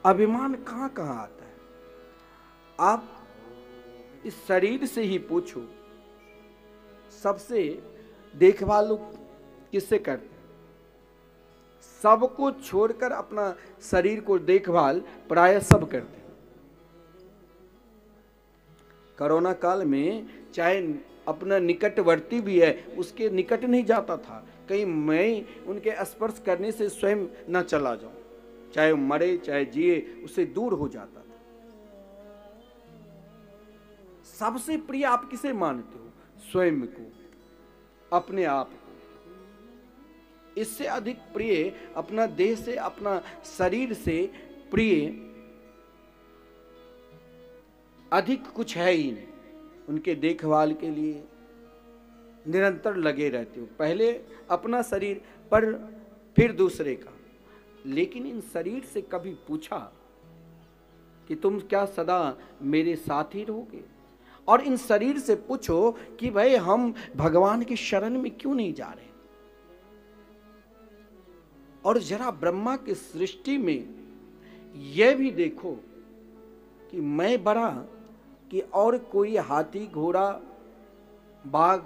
अभिमान कहाँ कहाँ आता है? आप इस शरीर से ही पूछो, सबसे देखभाल लोग किससे करते हैं? सबको छोड़कर अपना शरीर को देखभाल प्राय सब करते हैं। कोरोना काल में चाहे अपना निकटवर्ती भी है, उसके निकट नहीं जाता था, कहीं मैं उनके स्पर्श करने से स्वयं न चला जाऊं, चाहे मरे चाहे जिए, उससे दूर हो जाता था। सबसे प्रिय आप किसे मानते हो? स्वयं को, अपने आप को। इससे अधिक प्रिय अपना देह से, अपना शरीर से प्रिय अधिक कुछ है ही नहीं। उनके देखभाल के लिए निरंतर लगे रहते हो, पहले अपना शरीर पर फिर दूसरे का। लेकिन इन शरीर से कभी पूछा कि तुम क्या सदा मेरे साथ ही रहोगे? और इन शरीर से पूछो कि भाई हम भगवान की शरण में क्यों नहीं जा रहे? और जरा ब्रह्मा की सृष्टि में यह भी देखो कि मैं बड़ा कि और कोई हाथी घोड़ा बाघ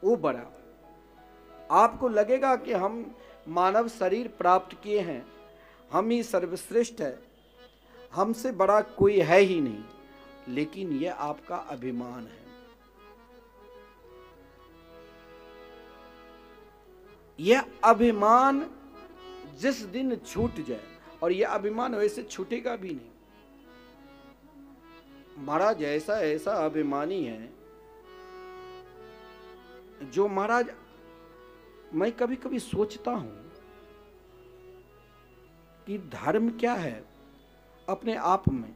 वो बड़ा। आपको लगेगा कि हम मानव शरीर प्राप्त किए हैं, हम ही सर्वश्रेष्ठ है, हमसे बड़ा कोई है ही नहीं। लेकिन यह आपका अभिमान है। यह अभिमान जिस दिन छूट जाए, और यह अभिमान वैसे छूटेगा भी नहीं। महाराज ऐसा ऐसा अभिमानी है जो, महाराज मैं कभी कभी सोचता हूं कि धर्म क्या है अपने आप में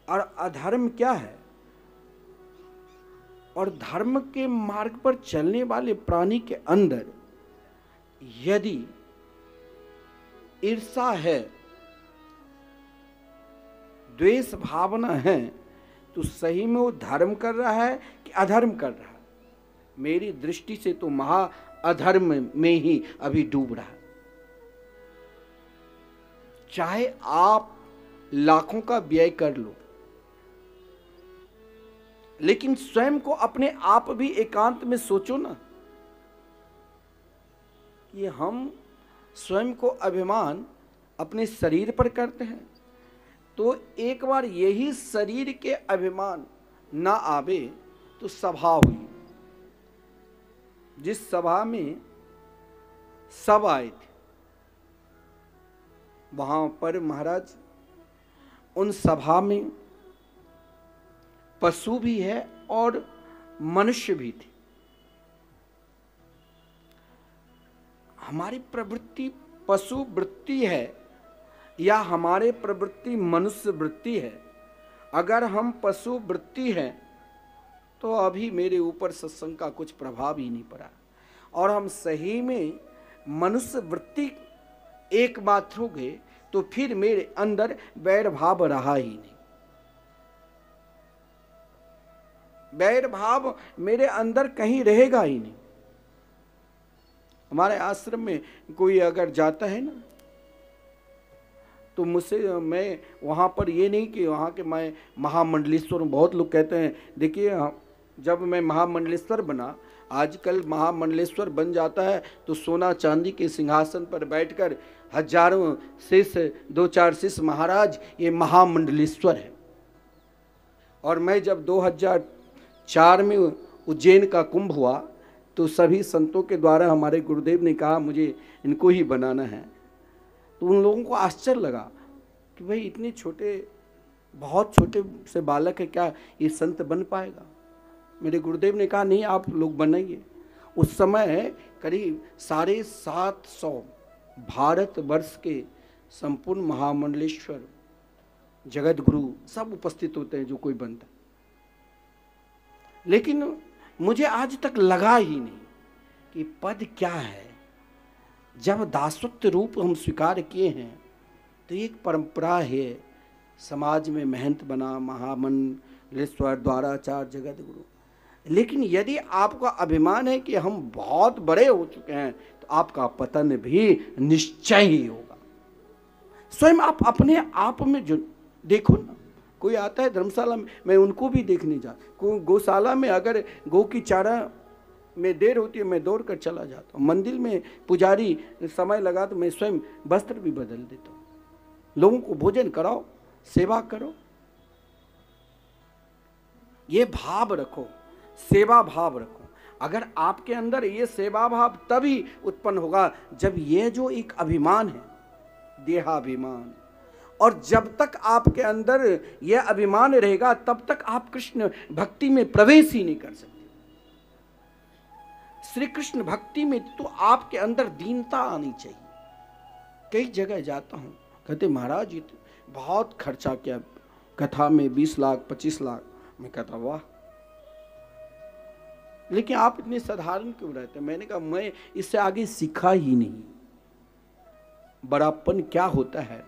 और अधर्म क्या है, और धर्म के मार्ग पर चलने वाले प्राणी के अंदर यदि ईर्षा है, द्वेष भावना है, तो सही में वो धर्म कर रहा है कि अधर्म कर रहा है? मेरी दृष्टि से तो महा अधर्म में ही अभी डूब रहा है। चाहे आप लाखों का व्यय कर लो, लेकिन स्वयं को अपने आप भी एकांत में सोचो ना कि हम स्वयं को अभिमान अपने शरीर पर करते हैं। तो एक बार यही शरीर के अभिमान ना आवे तो सभा हुई, जिस सभा में सब आए थे, वहां पर महाराज उन सभा में पशु भी है और मनुष्य भी थे। हमारी प्रवृत्ति पशु वृत्ति है या हमारे प्रवृत्ति मनुष्य वृत्ति है? अगर हम पशु वृत्ति हैं तो अभी मेरे ऊपर सत्संग का कुछ प्रभाव ही नहीं पड़ा, और हम सही में मनुष्य वृत्ति एकमात्र हो गए तो फिर मेरे अंदर वैर भाव रहा ही नहीं। वैर भाव मेरे अंदर कहीं रहेगा ही नहीं। हमारे आश्रम में कोई अगर जाता है ना, तो मुझसे मैं वहाँ पर ये नहीं कि वहाँ के मैं महामंडलेश्वर हूँ। बहुत लोग कहते हैं, देखिए जब मैं महामंडलेश्वर बना, आजकल महामंडलेश्वर बन जाता है तो सोना चांदी के सिंहासन पर बैठकर हजारों शिष्य, 2-4 शिष्य महाराज, ये महामंडलेश्वर है। और मैं जब 2004 में उज्जैन का कुंभ हुआ तो सभी संतों के द्वारा हमारे गुरुदेव ने कहा मुझे इनको ही बनाना है। तो उन लोगों को आश्चर्य लगा कि भाई इतने छोटे, बहुत छोटे से बालक है, क्या ये संत बन पाएगा? मेरे गुरुदेव ने कहा नहीं, आप लोग बनाइए। उस समय करीब 750 भारत वर्ष के संपूर्ण महामंडलेश्वर जगत गुरु सब उपस्थित होते हैं जो कोई बनता। लेकिन मुझे आज तक लगा ही नहीं कि पद क्या है। जब दासत्व रूप हम स्वीकार किए हैं तो एक परंपरा है, समाज में महंत बना, महामंडलेश्वर, द्वाराचार्य, जगत गुरु। लेकिन यदि आपका अभिमान है कि हम बहुत बड़े हो चुके हैं तो आपका पतन भी निश्चय ही होगा। स्वयं आप अपने आप में जो देखो ना, कोई आता है धर्मशाला में, मैं उनको भी देखने जा, गौशाला में अगर गौ की चारा में देर होती है मैं दौड़ कर चला जाता हूँ। मंदिर में पुजारी समय लगा तो मैं स्वयं वस्त्र भी बदल देता हूँ। लोगों को भोजन कराओ, सेवा करो, ये भाव रखो, सेवा भाव रखो। अगर आपके अंदर ये सेवा भाव तभी उत्पन्न होगा जब ये जो एक अभिमान है, देहाभिमान, और जब तक आपके अंदर यह अभिमान रहेगा तब तक आप कृष्ण भक्ति में प्रवेश ही नहीं कर सकते। श्री कृष्ण भक्ति में तो आपके अंदर दीनता आनी चाहिए। कई जगह जाता हूं, कहते महाराज ये बहुत खर्चा किया कथा में, 20 लाख 25 लाख। मैं कहता वाह, लेकिन आप इतने साधारण क्यों रहते? मैंने कहा मैं इससे आगे सीखा ही नहीं बड़ापन क्या होता है।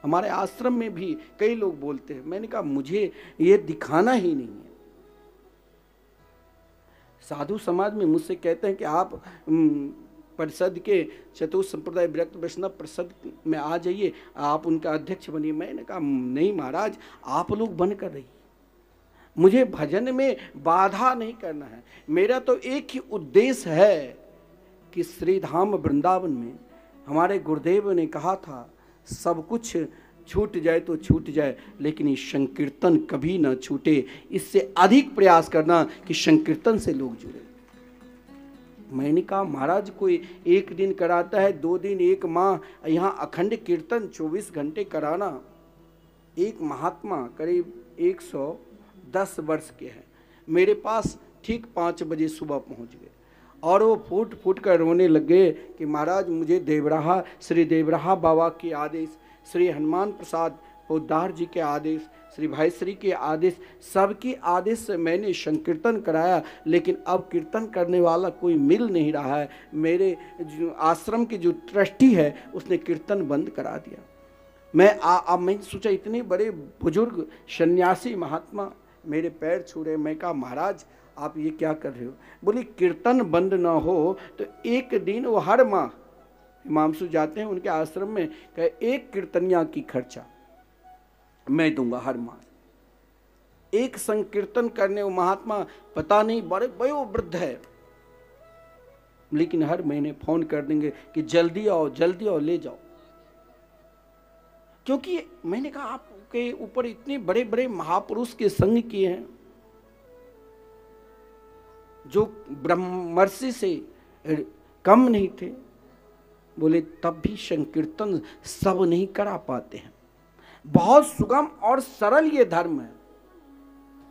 हमारे आश्रम में भी कई लोग बोलते हैं, मैंने कहा मुझे ये दिखाना ही नहीं है। साधु समाज में मुझसे कहते हैं कि आप परिषद के चतुर्थ संप्रदाय विरक्त वैष्णव परिषद में आ जाइए, आप उनका अध्यक्ष बनिए। मैंने कहा नहीं महाराज, आप लोग बनकर रहिए, मुझे भजन में बाधा नहीं करना है। मेरा तो एक ही उद्देश्य है कि श्रीधाम वृंदावन में हमारे गुरुदेव ने कहा था सब कुछ छूट जाए तो छूट जाए, लेकिन ये संकीर्तन कभी ना छूटे। इससे अधिक प्रयास करना कि संकीर्तन से लोग जुड़े। मैंने कहा महाराज कोई एक दिन कराता है, 2 दिन, 1 माह, यहाँ अखंड कीर्तन 24 घंटे कराना। एक महात्मा करीब 110 वर्ष के हैं, मेरे पास ठीक 5 बजे सुबह पहुँच गए और वो फूट फूट कर रोने लगे कि महाराज मुझे देवराहा, श्री देवराहा बाबा के आदेश, श्री हनुमान प्रसाद पोद्दार जी के आदेश, श्री भाई श्री के आदेश, सबके आदेश से मैंने संकीर्तन कराया, लेकिन अब कीर्तन करने वाला कोई मिल नहीं रहा है। मेरे जो आश्रम के जो ट्रस्टी है उसने कीर्तन बंद करा दिया। मैं सोचा इतने बड़े बुजुर्ग सन्यासी महात्मा मेरे पैर छू रहे। मैं कहा महाराज आप ये क्या कर रहे हो? बोली कीर्तन बंद ना हो तो एक दिन वो हर माह हिमांशु जाते हैं उनके आश्रम में, कहे 1 कीर्तनिया की खर्चा मैं दूंगा हर माह। एक संकीर्तन करने वो महात्मा पता नहीं बड़े वयोवृद्ध है, लेकिन हर महीने फोन कर देंगे कि जल्दी आओ ले जाओ। क्योंकि मैंने कहा आपके ऊपर इतने बड़े बड़े महापुरुष के संग किए हैं जो ब्रह्मर्षि से कम नहीं थे। बोले तब भी संकीर्तन सब नहीं करा पाते हैं। बहुत सुगम और सरल ये धर्म है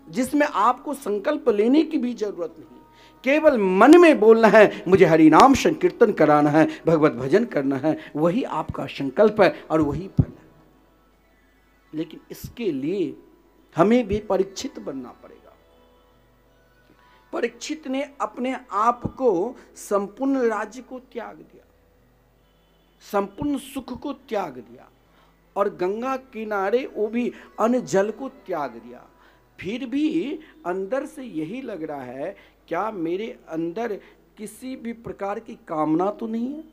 जिसमें आपको संकल्प लेने की भी जरूरत नहीं, केवल मन में बोलना है मुझे हरि नाम संकीर्तन कराना है, भगवत भजन करना है, वही आपका संकल्प है और वही फल है। लेकिन इसके लिए हमें भी परीक्षित बनना पड़ेगा। परीक्षित ने अपने आप को संपूर्ण राज्य को त्याग दिया, संपूर्ण सुख को त्याग दिया और गंगा किनारे वो भी अन्न जल को त्याग दिया। फिर भी अंदर से यही लग रहा है क्या मेरे अंदर किसी भी प्रकार की कामना तो नहीं है?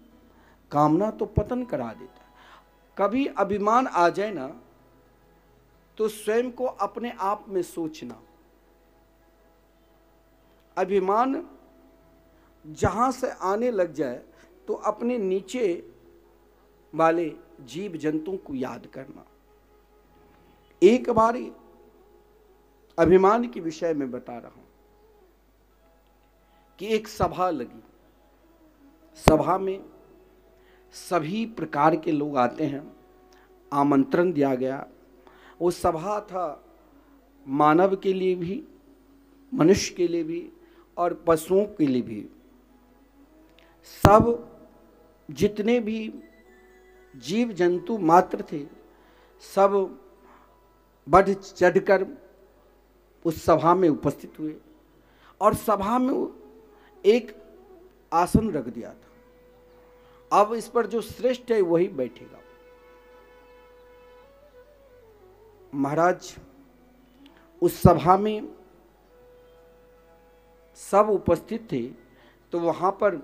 कामना तो पतन करा देता है। कभी अभिमान आ जाए ना तो स्वयं को अपने आप में सोचना, अभिमान जहां से आने लग जाए तो अपने नीचे वाले जीव जंतुओं को याद करना। एक बार अभिमान के विषय में बता रहा हूं कि एक सभा लगी, सभा में सभी प्रकार के लोग आते हैं, आमंत्रण दिया गया। वो सभा था मानव के लिए भी, मनुष्य के लिए भी और पशुओं के लिए भी। सब जितने भी जीव जंतु मात्र थे सब बढ़ चढ़कर उस सभा में उपस्थित हुए और सभा में एक आसन रख दिया था। अब इस पर जो श्रेष्ठ है वही बैठेगा। महाराज उस सभा में सब उपस्थित थे तो वहां पर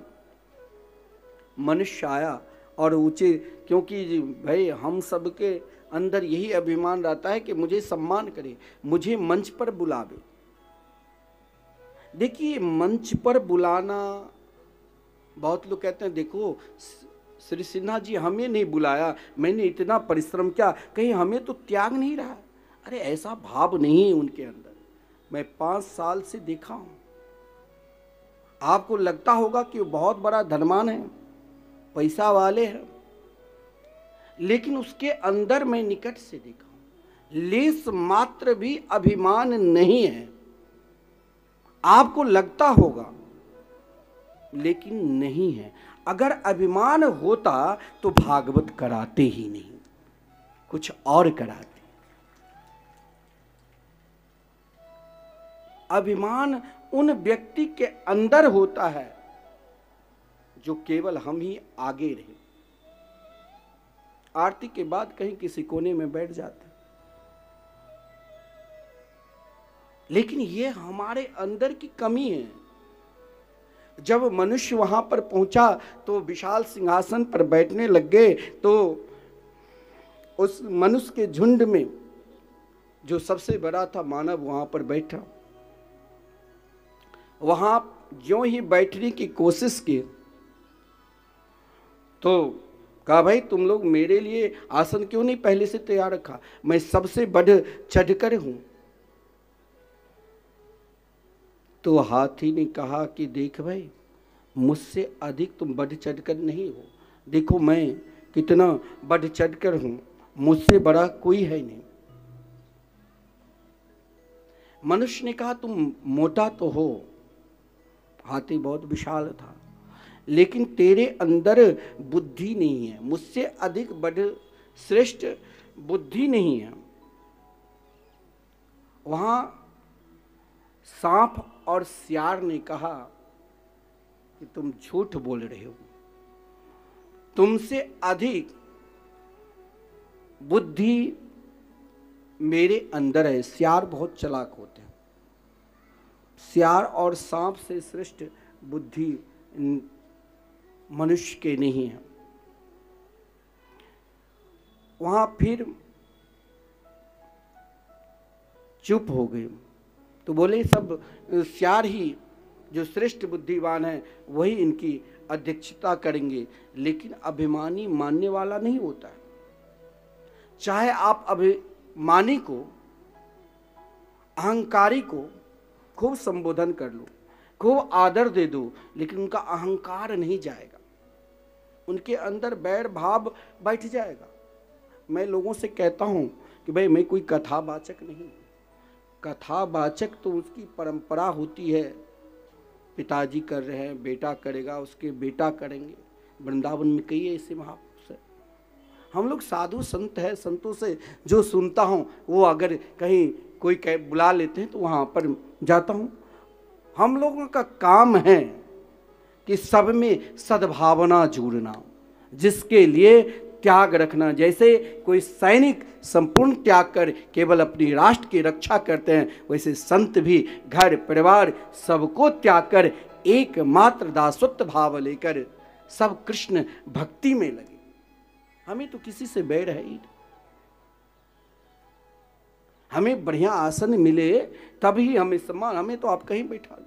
मनुष्य आया और ऊंचे, क्योंकि भाई हम सबके अंदर यही अभिमान रहता है कि मुझे सम्मान करे, मुझे मंच पर बुलावे। देखिए मंच पर बुलाना, बहुत लोग कहते हैं देखो श्री सिन्हा जी हमें नहीं बुलाया, मैंने इतना परिश्रम किया, कहीं हमें तो त्याग नहीं रहा। अरे ऐसा भाव नहीं है उनके अंदर। मैं 5 साल से देखा हूं। आपको लगता होगा कि वो बहुत बड़ा धनवान है, पैसा वाले हैं, लेकिन उसके अंदर मैं निकट से देखा हूं, लेस मात्र भी अभिमान नहीं है। आपको लगता होगा लेकिन नहीं है। अगर अभिमान होता तो भागवत कराते ही नहीं, कुछ और कराते। अभिमान उन व्यक्ति के अंदर होता है जो केवल हम ही आगे रहे, आरती के बाद कहीं किसी कोने में बैठ जाते। लेकिन ये हमारे अंदर की कमी है। जब मनुष्य वहां पर पहुंचा तो विशाल सिंहासन पर बैठने लग गए, तो उस मनुष्य के झुंड में जो सबसे बड़ा था मानव वहां पर बैठा। वहां ज्यों ही बैठने की कोशिश की तो कहा भाई तुम लोग मेरे लिए आसन क्यों नहीं पहले से तैयार रखा, मैं सबसे बढ़ चढ़कर हूं। तो हाथी ने कहा कि देख भाई मुझसे अधिक तुम बढ़ चढ़कर नहीं हो, देखो मैं कितना बढ़ चढ़कर हूं, मुझसे बड़ा कोई है नहीं। मनुष्य ने कहा तुम मोटा तो हो, हाथी बहुत विशाल था, लेकिन तेरे अंदर बुद्धि नहीं है, मुझसे अधिक बढ़ श्रेष्ठ बुद्धि नहीं है। वहां सांप और सियार ने कहा कि तुम झूठ बोल रहे हो, तुमसे अधिक बुद्धि मेरे अंदर है। सियार बहुत चालाक होते हैं, सियार और सांप से श्रेष्ठ बुद्धि मनुष्य के नहीं है। वहां फिर चुप हो गए। तो बोले सब सियार ही जो श्रेष्ठ बुद्धिवान है वही इनकी अध्यक्षता करेंगे, लेकिन अभिमानी मानने वाला नहीं होता है। चाहे आप अभिमानी को, अहंकारी को खूब संबोधन कर लो, खूब आदर दे दो, लेकिन उनका अहंकार नहीं जाएगा, उनके अंदर बैर भाव बैठ जाएगा। मैं लोगों से कहता हूं कि भाई मैं कोई कथावाचक नहीं, कथावाचक तो उसकी परंपरा होती है, पिताजी कर रहे हैं बेटा करेगा, उसके बेटा करेंगे। वृंदावन में कई ऐसे महापुरुष हैं। हम लोग साधु संत हैं, संतों से जो सुनता हूँ वो अगर कहीं कोई बुला लेते हैं तो वहाँ पर जाता हूँ। हम लोगों का काम है कि सब में सद्भावना जोड़ना, जिसके लिए त्याग रखना। जैसे कोई सैनिक संपूर्ण त्याग कर केवल अपनी राष्ट्र की रक्षा करते हैं, वैसे संत भी घर परिवार सबको त्याग कर एकमात्र दासत्व भाव लेकर सब कृष्ण भक्ति में लगे। हमें तो किसी से बैर है ही, हमें बढ़िया आसन मिले तभी हमें सम्मान, हमें तो आप कहीं बैठा लो,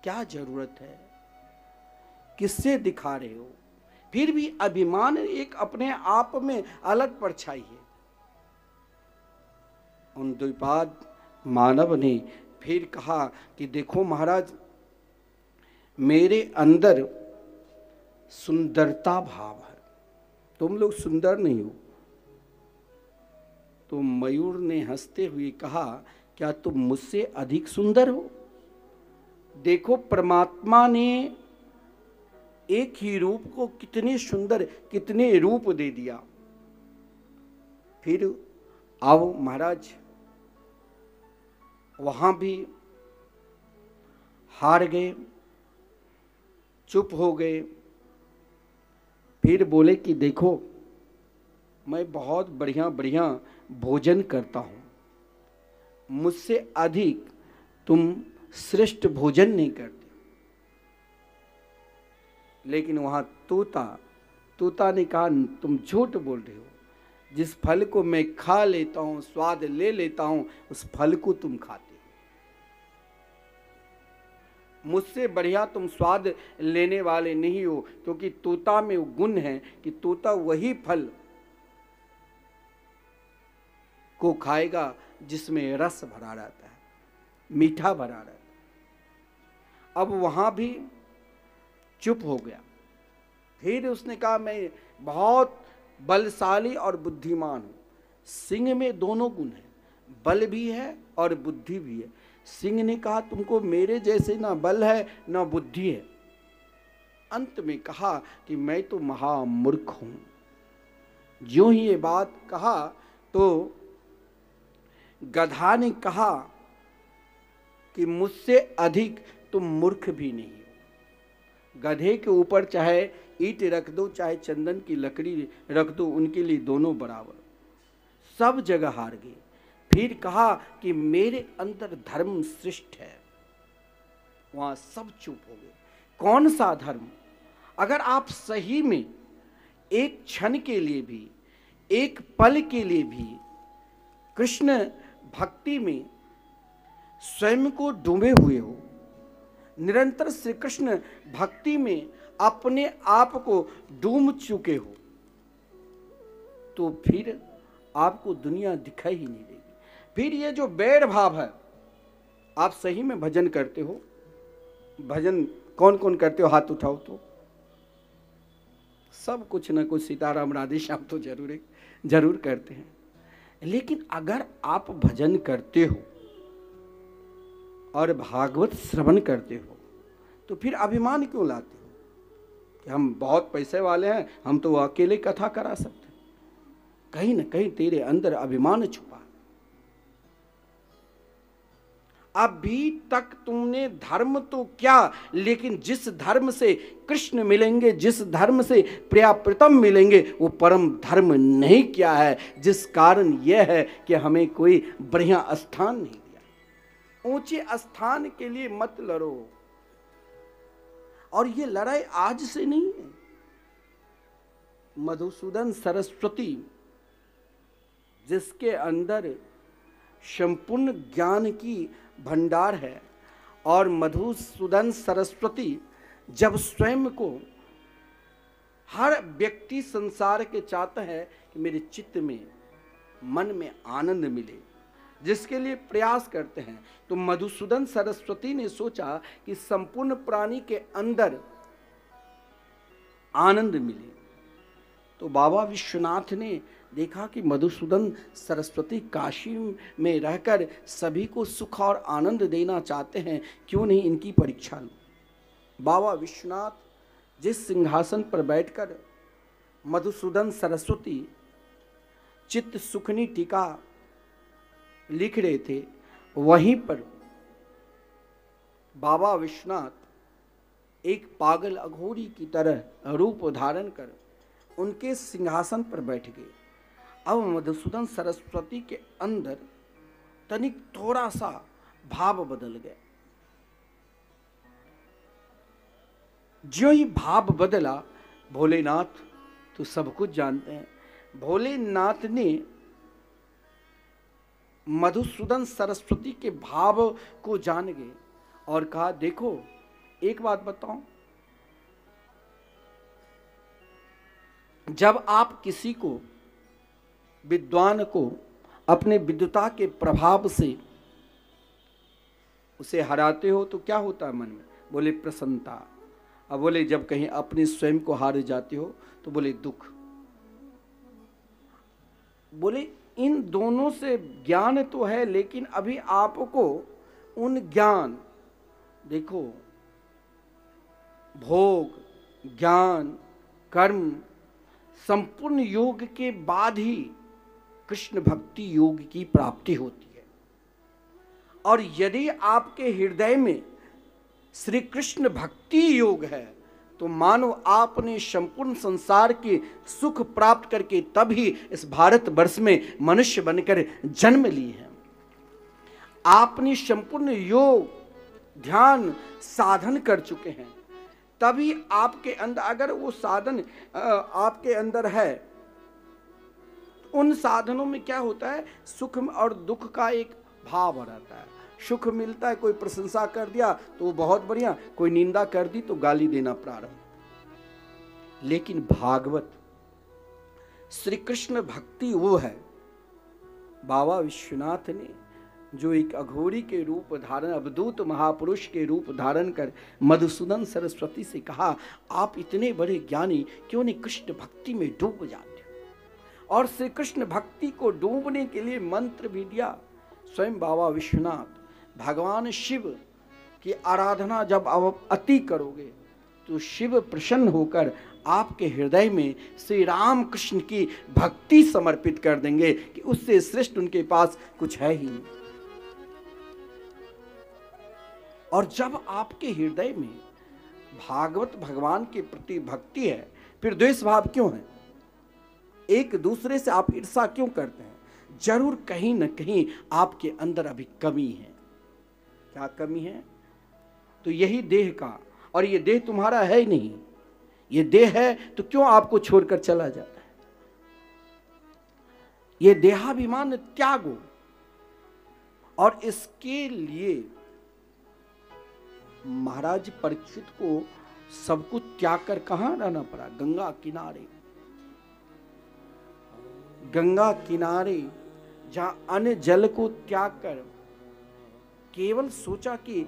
क्या जरूरत है, किससे दिखा रहे हो। फिर भी अभिमान एक अपने आप में अलग परछाई है। उन द्विपाद मानव ने फिर कहा कि देखो महाराज, मेरे अंदर सुंदरता भाव है, तुम लोग सुंदर नहीं हो। तो मयूर ने हंसते हुए कहा क्या तुम मुझसे अधिक सुंदर हो। देखो परमात्मा ने एक ही रूप को कितने सुंदर, कितने रूप दे दिया। फिर आओ महाराज, वहां भी हार गए, चुप हो गए। फिर बोले कि देखो मैं बहुत बढ़िया बढ़िया भोजन करता हूं, मुझसे अधिक तुम श्रेष्ठ भोजन नहीं करते। लेकिन वहां तोता तोता ने कहा तुम झूठ बोल रहे हो, जिस फल को मैं खा लेता हूं, स्वाद ले लेता हूं, उस फल को तुम खाते हो। मुझसे बढ़िया तुम स्वाद लेने वाले नहीं हो, क्योंकि तोता में वो गुण है कि तोता वही फल को खाएगा जिसमें रस भरा रहता है, मीठा भरा रहता है। अब वहां भी चुप हो गया। फिर उसने कहा मैं बहुत बलशाली और बुद्धिमान हूं। सिंह में दोनों गुण हैं, बल भी है और बुद्धि भी है। सिंह ने कहा तुमको मेरे जैसे ना बल है ना बुद्धि है। अंत में कहा कि मैं तो महामूर्ख हूं। ज्यों ही ये बात कहा तो गधा ने कहा कि मुझसे अधिक तुम मूर्ख भी नहीं हो। गधे के ऊपर चाहे ईंट रख दो, चाहे चंदन की लकड़ी रख दो, उनके लिए दोनों बराबर। सब जगह हार गए। फिर कहा कि मेरे अंदर धर्म श्रेष्ठ है। वहां सब चुप हो गए। कौन सा धर्म? अगर आप सही में एक क्षण के लिए भी, एक पल के लिए भी कृष्ण भक्ति में स्वयं को डूबे हुए हो, निरंतर श्री कृष्ण भक्ति में अपने आप को डूब चुके हो, तो फिर आपको दुनिया दिखाई ही नहीं देगी। फिर ये जो बैर भाव है, आप सही में भजन करते हो? भजन कौन कौन करते हो? हाथ उठाओ तो। सब कुछ ना कुछ सीताराम राधे श्याम तो जरूर करते हैं। लेकिन अगर आप भजन करते हो और भागवत श्रवण करते हो, तो फिर अभिमान क्यों लाते हो कि हम बहुत पैसे वाले हैं, हम तो अकेले कथा करा सकते हैं? कहीं ना कहीं तेरे अंदर अभिमान छुपा है। अभी तक तुमने धर्म तो क्या, लेकिन जिस धर्म से कृष्ण मिलेंगे, जिस धर्म से प्रिया प्रीतम मिलेंगे, वो परम धर्म नहीं किया है। जिस कारण यह है कि हमें कोई बढ़िया स्थान नहीं दिया। ऊंचे स्थान के लिए मत लड़ो। और ये लड़ाई आज से नहीं है। मधुसूदन सरस्वती, जिसके अंदर संपूर्ण ज्ञान की भंडार है, और मधुसूदन सरस्वती जब स्वयं को, हर व्यक्ति संसार के चाहता है कि मेरे चित्त में, मन में आनंद मिले, जिसके लिए प्रयास करते हैं। तो मधुसूदन सरस्वती ने सोचा कि संपूर्ण प्राणी के अंदर आनंद मिले। तो बाबा विश्वनाथ ने देखा कि मधुसूदन सरस्वती काशी में रहकर सभी को सुख और आनंद देना चाहते हैं, क्यों नहीं इनकी परीक्षा लो। बाबा विश्वनाथ जिस सिंहासन पर बैठकर मधुसूदन सरस्वती चित्त सुखनी टीका लिख रहे थे, वहीं पर बाबा विश्वनाथ एक पागल अघोरी की तरह रूप धारण कर उनके सिंहासन पर बैठ गए। अब मधुसूदन सरस्वती के अंदर तनिक थोड़ा सा भाव बदल गया। जो ही भाव बदला, भोलेनाथ तो सब कुछ जानते हैं, भोलेनाथ ने मधुसूदन सरस्वती के भाव को जान गए और कहा देखो एक बात बताऊं, जब आप किसी को, विद्वान को अपने विद्वता के प्रभाव से उसे हराते हो तो क्या होता है मन में? बोले प्रसन्नता। अब बोले जब कहीं अपने स्वयं को हार जाते हो तो बोले दुख। बोले इन दोनों से ज्ञान तो है, लेकिन अभी आपको उन ज्ञान, देखो भोग, ज्ञान, कर्म, संपूर्ण योग के बाद ही कृष्ण भक्ति योग की प्राप्ति होती है। और यदि आपके हृदय में श्री कृष्ण भक्ति योग है, तो मानो आपने संपूर्ण संसार के सुख प्राप्त करके तभी इस भारत वर्ष में मनुष्य बनकर जन्म लिए हैं। आपने संपूर्ण योग ध्यान साधन कर चुके हैं, तभी आपके अंदर, अगर वो साधन आपके अंदर है, उन साधनों में क्या होता है, सुख और दुख का एक भाव रहता है। सुख मिलता है, कोई प्रशंसा कर दिया तो वो बहुत बढ़िया, कोई निंदा कर दी तो गाली देना प्रारंभ। लेकिन भागवत श्री कृष्ण भक्ति वो है, बाबा विश्वनाथ ने जो एक अघोरी के रूप धारण, अवधूत महापुरुष के रूप धारण कर मधुसूदन सरस्वती से कहा, आप इतने बड़े ज्ञानी क्यों नहीं कृष्ण भक्ति में डूब जाते हो। और श्री कृष्ण भक्ति को डूबने के लिए मंत्र भी दिया। स्वयं बाबा विश्वनाथ भगवान शिव की आराधना जब आप अति करोगे तो शिव प्रसन्न होकर आपके हृदय में श्री राम कृष्ण की भक्ति समर्पित कर देंगे कि उससे श्रेष्ठ उनके पास कुछ है ही नहीं। और जब आपके हृदय में भागवत भगवान के प्रति भक्ति है, फिर द्वेष भाव क्यों है? एक दूसरे से आप ईर्ष्या क्यों करते हैं? जरूर कहीं न कहीं आपके अंदर अभी कमी है। क्या कमी है? तो यही देह का, और ये देह तुम्हारा है ही नहीं। ये देह है तो क्यों आपको छोड़कर चला जाता है? ये देहाभिमान त्यागो। और इसके लिए महाराज परीक्षित को सब कुछ त्याग कर कहां रहना पड़ा? गंगा किनारे। गंगा किनारे जहां अन्य जल को त्याग कर केवल सोचा कि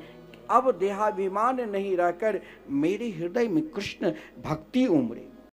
अब देहाभिमान नहीं रहकर मेरे हृदय में कृष्ण भक्ति उमड़े।